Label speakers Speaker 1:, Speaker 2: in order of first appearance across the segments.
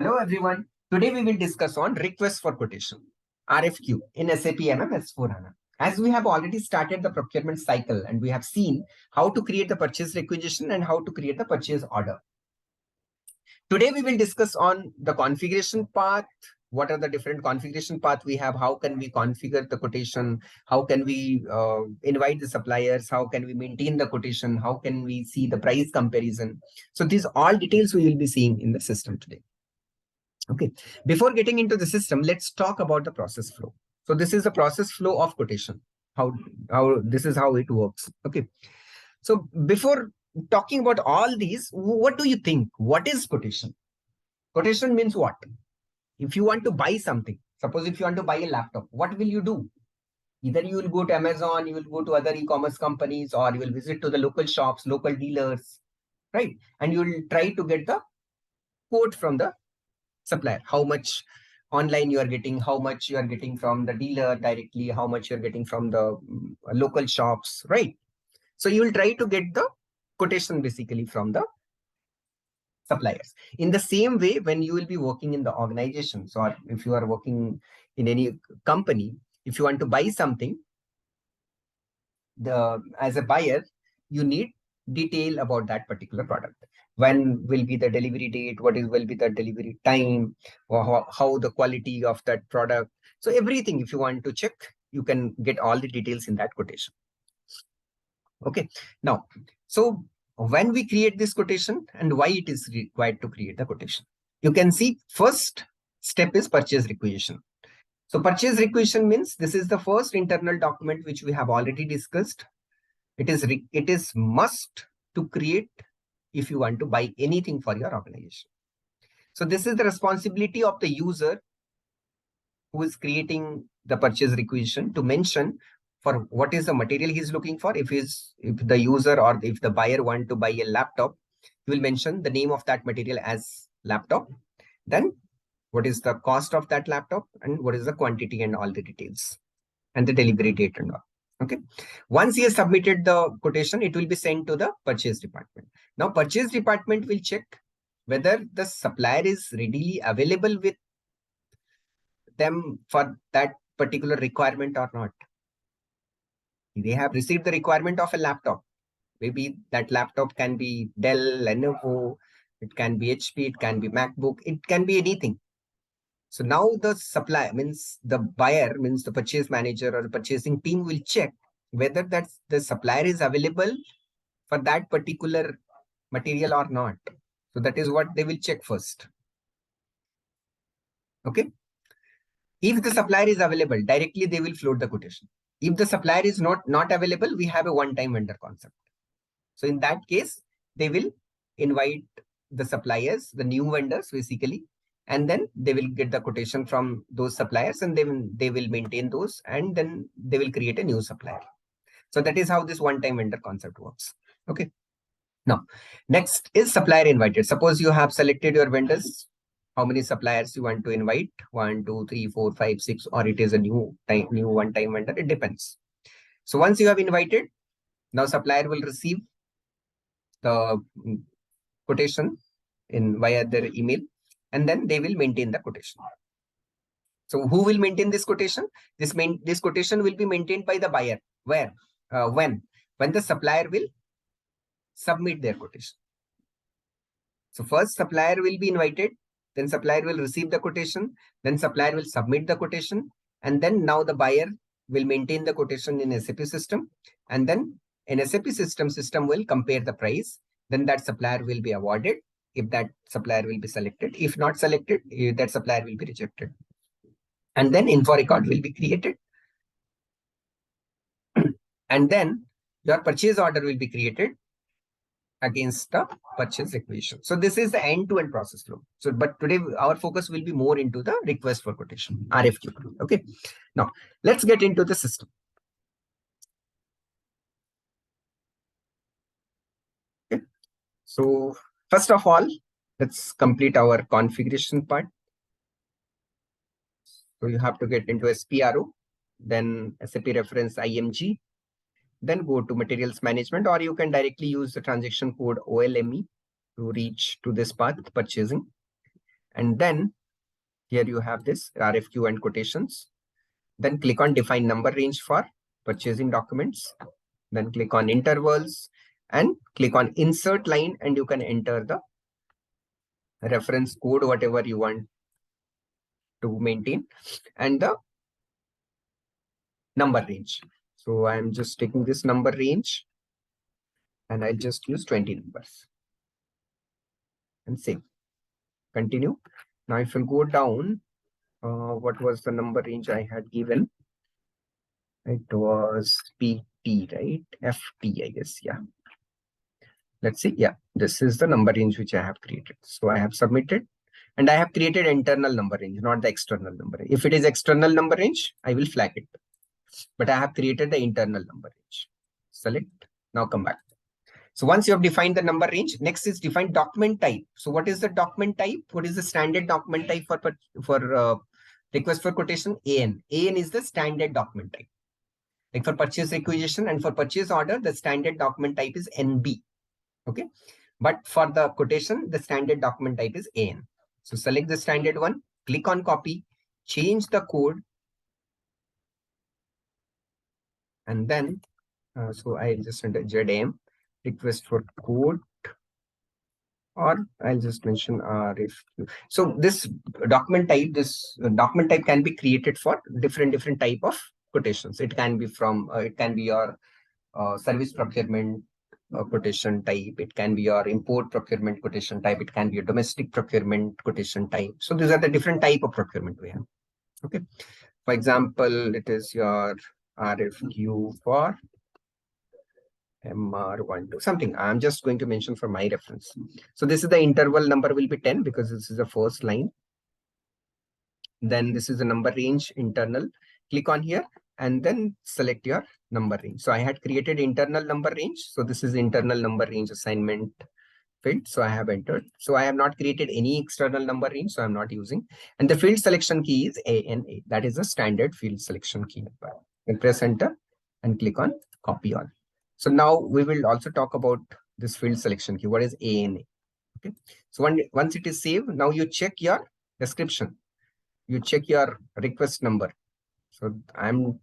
Speaker 1: Hello everyone. Today we will discuss on request for quotation, RFQ in SAP MM S/4HANA. As we have already started the procurement cycle and we have seen how to create the purchase requisition and how to create the purchase order. Today we will discuss on the configuration path. What are the different configuration path we have? How can we configure the quotation? How can we invite the suppliers? How can we maintain the quotation? How can we see the price comparison? So these all details we will be seeing in the system today. Okay, before getting into the system, let's talk about the process flow. So this is the process flow of quotation. How this is how it works. Okay, so before talking about all these, what do you think? What is quotation? Quotation means what? If you want to buy something, suppose if you want to buy a laptop, what will you do? Either you will go to Amazon, you will go to other e-commerce companies, or you will visit to the local shops, local dealers, right? And you will try to get the quote from the supplier, how much online you are getting, how much you are getting from the dealer directly, how much you're getting from the local shops, right? So you will try to get the quotation basically from the suppliers. In the same way, when you will be working in the organizations, or if you are working in any company, if you want to buy something, as a buyer, you need detail about that particular product. When will be the delivery date, will be the delivery time, or how the quality of that product. So everything, if you want to check, you can get all the details in that quotation. Okay, now, so when we create this quotation and why it is required to create the quotation, you can see first step is purchase requisition. So purchase requisition means this is the first internal document which we have already discussed. It is must to create if you want to buy anything for your organization. So this is the responsibility of the user who is creating the purchase requisition to mention for what is the material he is looking for. If the user or if the buyer want to buy a laptop, he will mention the name of that material as laptop. Then what is the cost of that laptop and what is the quantity and all the details and the delivery date and all. Okay. Once he has submitted the quotation, it will be sent to the purchase department. Now, purchase department will check whether the supplier is readily available with them for that particular requirement or not. They have received the requirement of a laptop. Maybe that laptop can be Dell, Lenovo, it can be HP, it can be MacBook, it can be anything. So now the supplier means the buyer, means the purchase manager or the purchasing team will check whether that the supplier is available for that particular material or not. So that is what they will check first. Okay. If the supplier is available, directly they will float the quotation. If the supplier is not available, we have a one-time vendor concept. So in that case, they will invite the suppliers, the new vendors basically, and then they will get the quotation from those suppliers and they will maintain those, and then they will create a new supplier. So that is how this one-time vendor concept works. Okay. Now, next is supplier invited. Suppose you have selected your vendors, how many suppliers you want to invite, 1, 2, 3, 4, 5, 6, or it is a new one-time vendor, it depends. So once you have invited, now supplier will receive the quotation via their email, and then they will maintain the quotation. So who will maintain this quotation? This quotation will be maintained by the buyer. Where? When the supplier will submit their quotation. So first supplier will be invited, then supplier will receive the quotation, then supplier will submit the quotation, and then now the buyer will maintain the quotation in SAP system, and then an SAP system will compare the price. Then that supplier will be awarded if that supplier will be selected. If not selected, that supplier will be rejected. And then info record will be created. And then your purchase order will be created against the purchase requisition. So this is the end-to-end process flow. So, but today our focus will be more into the request for quotation, RFQ. Okay. Now let's get into the system. Okay. So first of all, let's complete our configuration part. So you have to get into SPRO, then SAP reference IMG, then go to materials management, or you can directly use the transaction code OLME to reach to this path, purchasing. And then here you have this RFQ and quotations. Then click on define number range for purchasing documents. Then click on intervals and click on insert line, and you can enter the reference code, whatever you want to maintain, and the number range. So I'm just taking this number range and I'll just use 20 numbers and save. Continue. Now if you go down, what was the number range I had given? It was PT, right? FT, I guess. Yeah. Let's see. Yeah, this is the number range which I have created. So I have submitted and I have created internal number range, not the external number range. If it is external number range, I will flag it. But I have created the internal number range. Select. Now come back. So once you have defined the number range, next is define document type. So what is the document type? What is the standard document type for request for quotation? AN. AN is the standard document type. Like for purchase requisition and for purchase order, the standard document type is NB. Okay. But for the quotation, the standard document type is AN. So select the standard one, click on copy, change the code. And then, so I'll just enter ZM, request for code, or I'll just mention RFQ. So this document type can be created for different type of quotations. It can be from, it can be your service procurement quotation type. It can be your import procurement quotation type. It can be a domestic procurement quotation type. So these are the different type of procurement we have. Okay. For example, it is your RFQ for MR12, something. I'm just going to mention for my reference. So this is the interval number will be 10 because this is the first line. Then this is the number range internal. Click on here and then select your number range. So I had created internal number range. So this is internal number range assignment field. So I have entered. So I have not created any external number range. So I'm not using. And the field selection key is ANA. That is the standard field selection key. And press enter and click on copy all. So now we will also talk about this field selection key. What is ANA? Okay. So once it is saved, now you check your description. You check your request number. So I'm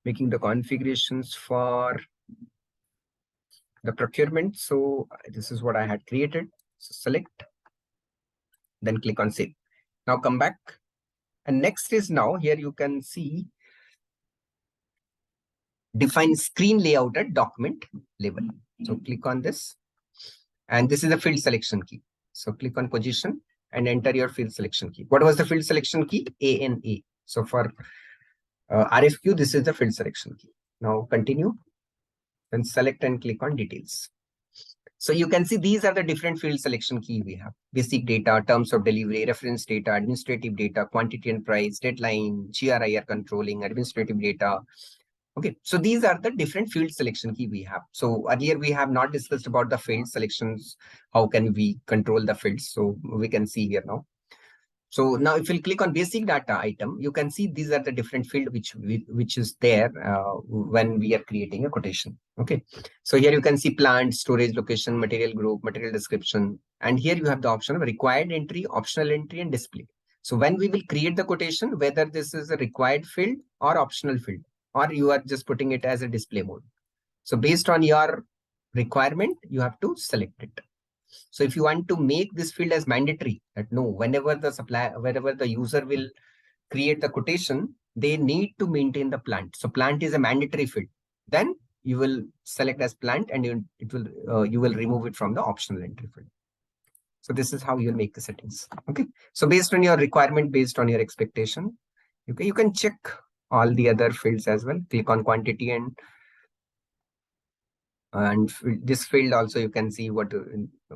Speaker 1: making the configurations for the procurement. So this is what I had created. So select, then click on save. Now come back. And next is now here you can see define screen layout at document level. So click on this. And this is the field selection key. So click on position and enter your field selection key. What was the field selection key? ANA. So for RFQ, this is the field selection key. Now continue. Then select and click on details. So you can see these are the different field selection key we have. Basic data, terms of delivery, reference data, administrative data, quantity and price, deadline, GRIR controlling, administrative data. Okay, so these are the different field selection key we have. So earlier we have not discussed about the field selections. How can we control the fields? So we can see here now. So now if you click on basic data item, you can see these are the different field which is there when we are creating a quotation. Okay. So here you can see plant, storage location, material group, material description. And here you have the option of required entry, optional entry, and display. So when we will create the quotation, whether this is a required field or optional field, or you are just putting it as a display mode. So based on your requirement, you have to select it. So if you want to make this field as mandatory, that no, whenever the user will create the quotation, they need to maintain the plant. So plant is a mandatory field. Then you will select as plant and you will remove it from the optional entry field. So this is how you'll make the settings. Okay. So based on your requirement, based on your expectation, you can check all the other fields as well. Click on quantity and this field also you can see what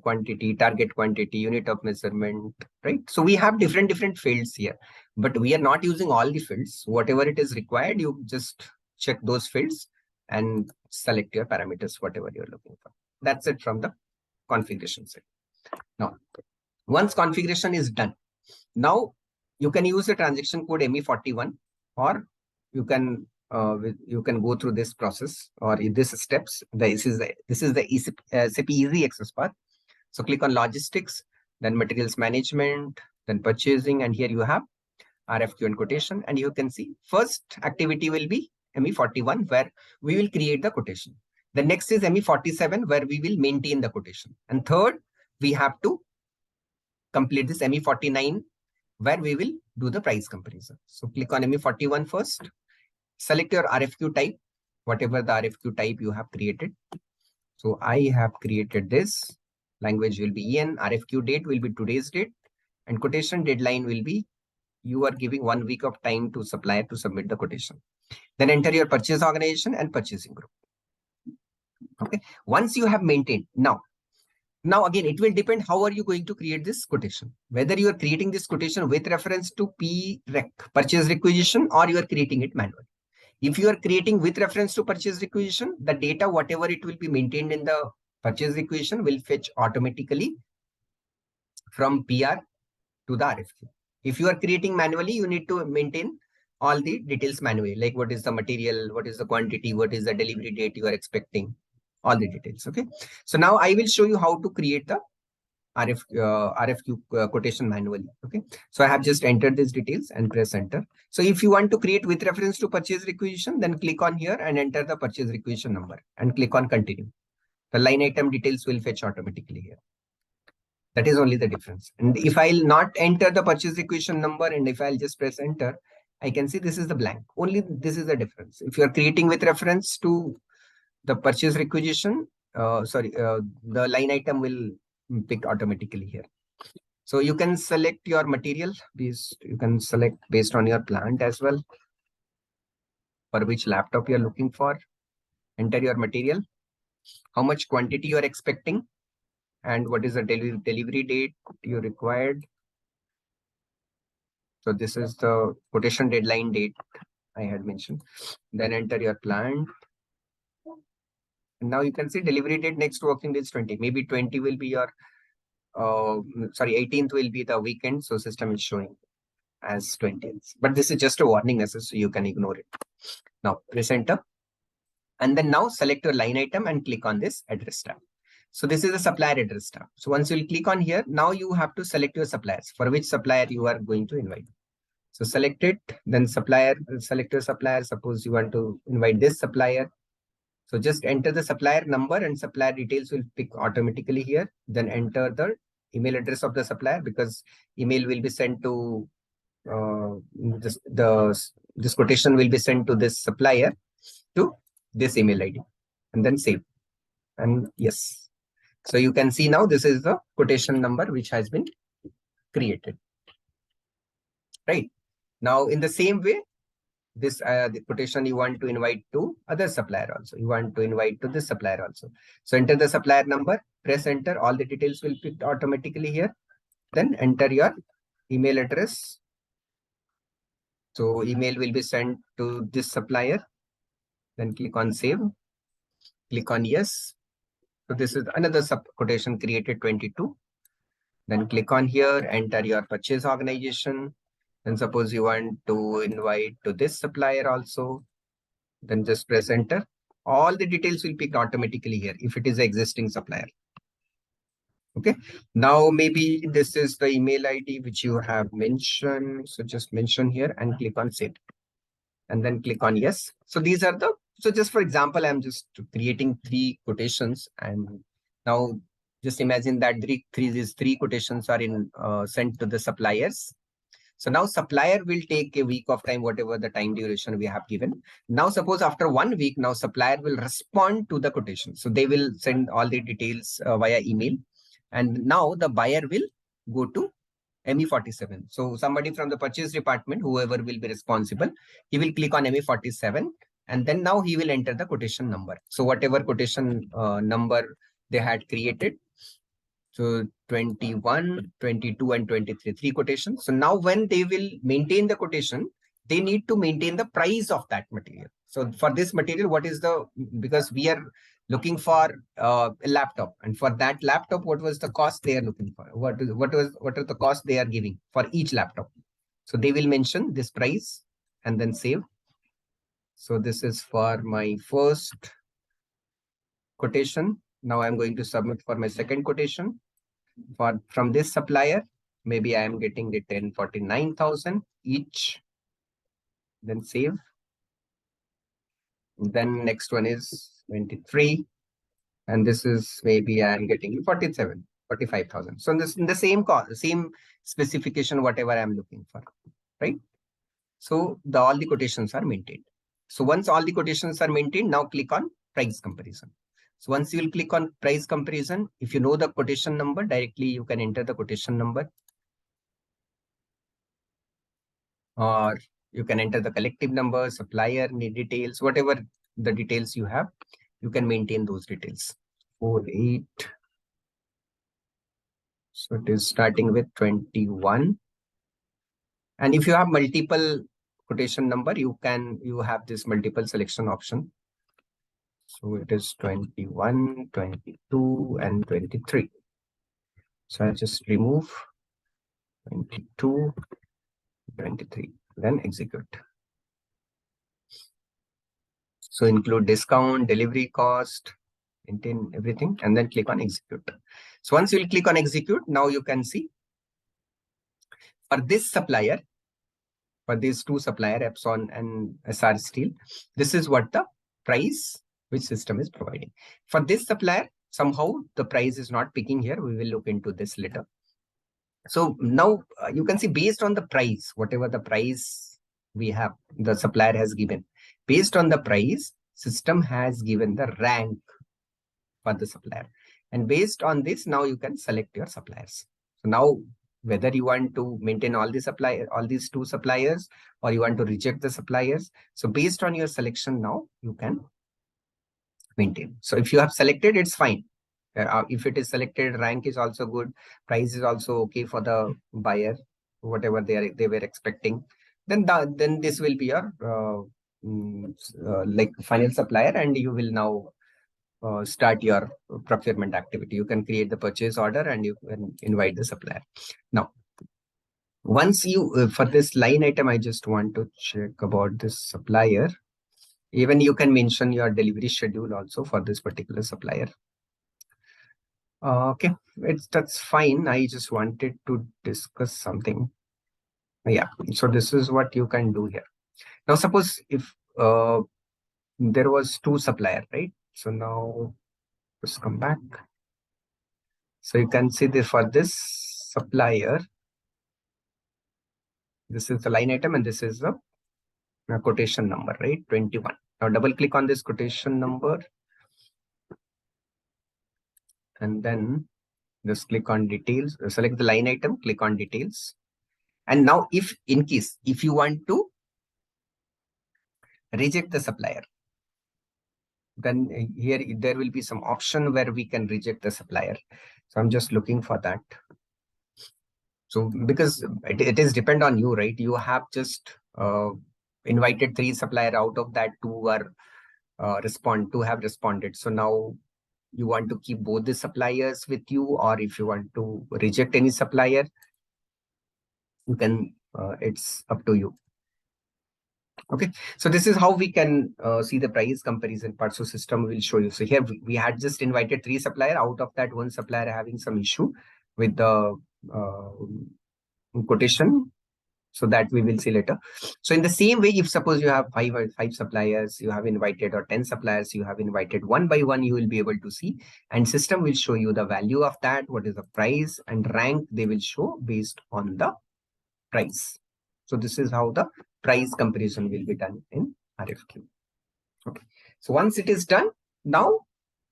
Speaker 1: quantity, target quantity, unit of measurement, right? So we have different fields here, but we are not using all the fields. Whatever it is required, you just check those fields and select your parameters, whatever you're looking for. That's it from the configuration set. Now, once configuration is done, now you can use the transaction code ME41, or you can go through this process or this steps. This is the SAP Easy Access path. So click on logistics, then materials management, then purchasing, and here you have RFQ and quotation. And you can see first activity will be ME41 where we will create the quotation. The next is ME47 where we will maintain the quotation. And third, we have to complete this ME49 where we will do the price comparison. So click on ME41 first, select your RFQ type, whatever the RFQ type you have created. So I have created this. Language will be EN, RFQ date will be today's date, and quotation deadline will be you are giving 1 week of time to supplier to submit the quotation. Then enter your purchase organization and purchasing group. Okay. Once you have maintained, now again, it will depend how are you going to create this quotation. Whether you are creating this quotation with reference to PREC, purchase requisition, or you are creating it manually. If you are creating with reference to purchase requisition, the data, whatever it will be maintained in the purchase requisition will fetch automatically from PR to the RFQ. If you are creating manually, you need to maintain all the details manually, like what is the material, what is the quantity, what is the delivery date you are expecting, all the details. Okay. So now I will show you how to create the RFQ quotation manually. Okay. So I have just entered these details and press enter. So if you want to create with reference to purchase requisition, then click on here and enter the purchase requisition number and click on continue. The line item details will fetch automatically here. That is only the difference. And if I'll not enter the purchase requisition number and if I'll just press enter, I can see this is the blank. Only this is the difference. If you are creating with reference to the purchase requisition, the line item will pick automatically here. So you can select your material you can select based on your plant as well, for which laptop you're looking for. Enter your material, how much quantity you are expecting, and what is the delivery date you required. So this is the quotation deadline date I had mentioned. Then enter your plant. And now you can see delivery date next working day is 20. Maybe 20 will be your 18th will be the weekend. So system is showing as 20th. But this is just a warning message, so you can ignore it. Now press enter. And then now select your line item and click on this address tab. So this is the supplier address tab. So once you'll click on here, now you have to select your suppliers, for which supplier you are going to invite. So select it, then supplier, select your supplier. Suppose you want to invite this supplier. So just enter the supplier number and supplier details will pick automatically here. Then enter the email address of the supplier, because email will be sent to this quotation will be sent to this supplier to this email ID, and then save. And yes, so you can see now this is the quotation number which has been created. Right now, in the same way, this the quotation you want to invite to other supplier also. You want to invite to this supplier also. So enter the supplier number, press enter. All the details will pick automatically here. Then enter your email address. So email will be sent to this supplier. Then click on save. Click on yes. So this is another sub quotation created 22. Then click on here, enter your purchase organization. Then suppose you want to invite to this supplier also. Then just press enter. All the details will pick automatically here if it is an existing supplier. Okay. Now maybe this is the email ID which you have mentioned. So just mention here and click on save. And then click on yes. So these are the, so just for example, I'm just creating 3 quotations, and now just imagine that these three quotations are in sent to the suppliers. So now supplier will take a week of time, whatever the time duration we have given. Now suppose after 1 week, now supplier will respond to the quotation. So they will send all the details via email. And now the buyer will go to ME47. So somebody from the purchase department, whoever will be responsible, he will click on ME47, and then now he will enter the quotation number. So whatever quotation number they had created, so 21, 22, and 23, 3 quotations. So now when they will maintain the quotation, they need to maintain the price of that material. So for this material, what is the, because we are looking for a laptop, and for that laptop, what was the cost they are looking for? What are the cost they are giving for each laptop? So they will mention this price and then save. So this is for my first quotation. Now I'm going to submit for my second quotation. from this supplier, maybe I am getting the 1049,000 each. Then save. Then next one is 23. And this is maybe I am getting 45,000. So in the same same specification, whatever I'm looking for, right? So all the quotations are maintained. So once all the quotations are maintained, now click on price comparison. So once you will click on price comparison, if you know the quotation number, directly you can enter the quotation number, or you can enter the collective number, supplier details, whatever the details you have, you can maintain those details. 48. So it is starting with 21. And if you have multiple quotation number, you have this multiple selection option. So it is 21, 22, and 23. So I just remove 22, 23, then execute. So include discount, delivery cost, maintain everything, and then click on execute. So once you click on execute, now you can see for this supplier, for these two supplier, Epson and SR Steel, this is what the price which system is providing. For this supplier, somehow the price is not picking here. We will look into this later. So now you can see based on the price, whatever the price we have, the supplier has given. Based on the price, system has given the rank for the supplier. And based on this, now you can select your suppliers. So now whether you want to maintain all these two suppliers, or you want to reject the suppliers. So based on your selection, now you can maintain. So if you have selected, it's fine. If it is selected, rank is also good. Price is also okay for the buyer, whatever they were expecting. Then this will be your like final supplier, and you will now start your procurement activity. You can create the purchase order and you can invite the supplier. Now, once you for this line item, I just want to check about this supplier. Even you can mention your delivery schedule also for this particular supplier. Okay, that's fine. I just wanted to discuss something. Yeah, so this is what you can do here. Now, suppose if there was two supplier, right? So now just come back. So you can see this for this supplier. This is the line item and this is the quotation number, right? 21. Now double click on this quotation number. And then just click on details, select the line item, click on details. And now if in case, if you want to reject the supplier, then here there will be some option where we can reject the supplier. So I'm just looking for that. So because it is depend on you, right? You have just invited 3 supplier, out of that 2 are two have responded. So now you want to keep both the suppliers with you, or if you want to reject any supplier, you can, it's up to you. Okay, so this is how we can see the price comparison part. So system will show you. So here we had just invited 3 supplier, out of that 1 supplier having some issue with the quotation. So that we will see later. So in the same way, if suppose you have five suppliers, you have invited, or 10 suppliers, you have invited one by one, you will be able to see, and system will show you the value of that, what is the price, and rank they will show based on the price. So this is how the price comparison will be done in RFQ. Okay. So once it is done, now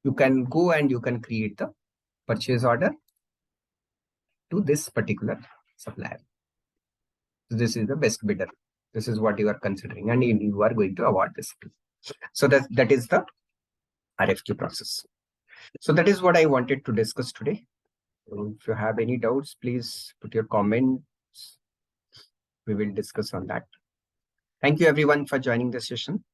Speaker 1: you can go and you can create the purchase order to this particular supplier. So this is the best bidder. This is what you are considering, and you are going to award this. So that is the RFQ process. So that is what I wanted to discuss today. If you have any doubts, please put your comments. We will discuss on that. Thank you everyone for joining the session.